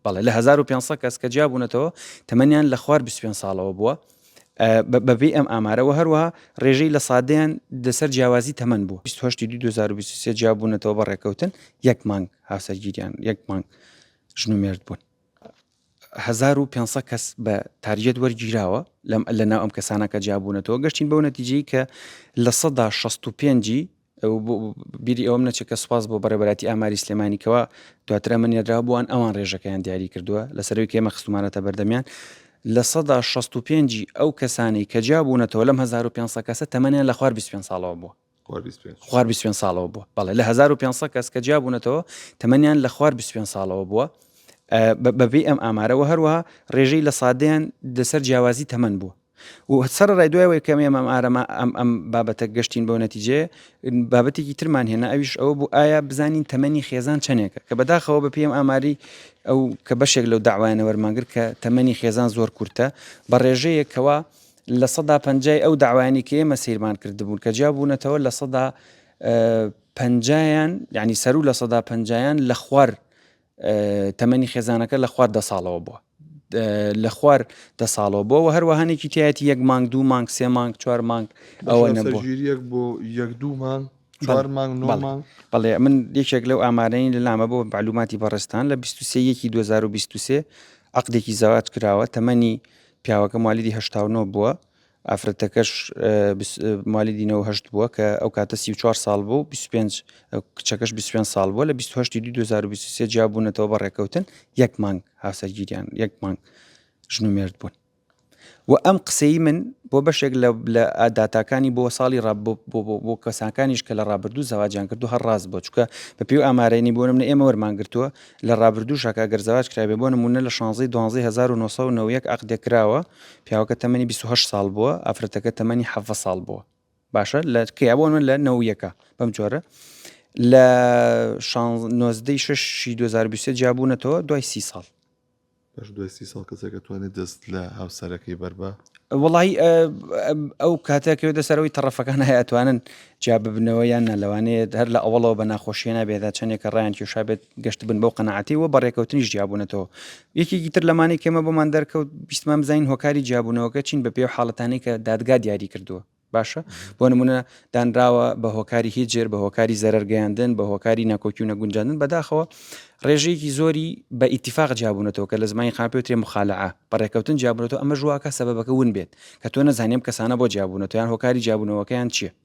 بەڵێ لە 1500 کەس کە جیابوونەتەوە تەمەنیان لە خوار 25 ساڵەوە بووە بەبێ ئەم ئامارەوە هەروەها ڕێژەی لە سادەیان دەسەر جیاوازی تەمەەن بوو 2023 جیابوونەتەوە بە ڕێکەوتن یەک مانگ هاوسەرگیریان یەک مانگ ژنومێرد بوون 1500 کەس بە تاریەت وەرگیراوە لە ناو ئەم کەسانەکە جیابوونەتەوە گەشتین بەو نەتیجەی کە لە 65 بیری ئەوم نەچێت کە سوپاس بۆ بەڕێبەتی ئاماری سلێمانیکەوە دواتر ئەمەنیێدرا بووان ئەوان ڕێژەکەیان دیاری کردووە لەسەرەوەی کێمە خستومانەتە بەردەمیان لە 65 ئەو کەسانی کە جیابوونەتەوە لەم 1500 کەسە تەمەنیان لە خوار 25 ساڵەوە بووە خوار 25 ساڵەوە بووە بەڵێ لە 1500 کەس کە جیابوونەتەوە تەمەنیان لە خوار 25 ساڵەوە بووە بەبێ ئەم ئامارەوە هەروەها ڕێژەی لە سادەیان دەسەر جیاوازی تەمەەن بووە و سەر ڕای دوایەوەی کەم ئەم ئارەمە ئەم بابەتە گەشتین بۆ نەتیجێ بابەتێکی ترمان هێنا ئەویش ئەوە بوو ئایا بزانین تەمەنی خێزان چەندێکە کە بەداخەوە بە پێم ئاماری ئەو کە بەشێک لەو داوایانە وەرمانگر کە تەمەنی خێزان زۆر کورتە بە ڕێژەیەکەوە لە 150 ئەو داوایانی کە ئێمە سیرمان کردبوون کە جیابوونەتەوە لە 150یان یعنی سەرو لە 150یان لە خوار تەمەنی خێزانەکە لە خوار 10 ساڵەوە بووە لە خوار 10 ساڵەوە بۆەوە هەروەهانێکی تایەتی 1 مانگ 2 مانگ 3 مانگ 4 مانگ ئەوە نەبوو بۆ 1-2 مانگ 4 مانگ 9 مانگ بەڵێ من یەکێک لەو ئامارەی لە لامە بۆ معلوماتی بەڕێستان لە 23/2023 عەقدێکی زەواج کراوە تەمەنی پیاوەکە مالیدی 89 بووە ئافرەتەکەش مالیدی 98 بووە کە ئەو کاتە 34 ساڵ بوو 25 کچەکەش 25 ساڵ بووە لە 28/2023 جیابوونەتەوە بە ڕێکەوتن یەک مانگ هاوسەرگیریان یەک مانگ ژنومێرد بوون و ئەم قسەی من بۆ بەشێک لە داتاکانی بۆ ساڵی بۆ کەسانەکانیش کە لە ڕابردوو زەواجیان کردو هەر ڕاست بۆ چکە بە پێی ئامارەی بۆ نمونە ئێمە وەرمانگرتووە لە ڕابردووشەکە گەر زەواج کرابێ بۆ نمونە لە 16/12/1991 عەقدێک کراوە پیاوەکە تەمەنی 28 ساڵ بووە ئافرەتەکە تەمەنی 7 ساڵ بووە باشە لە کیا بۆ من لە 91 بەم جۆرە لە 19/6/2023 جیابوونەتەوە دوای 30 ساڵ دوای 30 ساڵ کەسێکە توانێت دەست لە هاوسەرەکەی بەربە وڵی ئەو کاتێکەوە دەسەرەوەی تەڕەفەکان هەیەتوانن جا ببنەوە یان نەلەوانێت هەر لە ئەوڵەوە بە ناخۆشیێنە بێدا چەندێکە ڕیان کێشا بێت گەشت بن بەو قەنەعەتیەوە بە ڕێکەوتنیش جیابوونەتەوە یەکێکی تر لەمانەی کێمە بۆمان دەرکەوت بیستمان بزانین هۆکاری جیابوونەوەکە چین بە پێی حاڵەتانەی کە دادگا دیاری کردووە باشە بۆ نمونە دانراوە بە هۆکاری هیجر بە هۆکاری زەرەرگەیاندن بە هۆکاری ناکۆکی و نەگونجاندن بەداخەوە ڕێژەیەکی زۆری بە ئیتیفاق جیابوونەتەوە کە لە زمانی خاپێتێ مخالعە بەڕێکەوتن جیابوونەتەوە ئەمە ژواکە سەبەبەکە ون بێت کە تۆ نەزانیم کەسانە بۆ جیابوونەتەوە یان هۆکاری جیابوونەوەکەیان چییە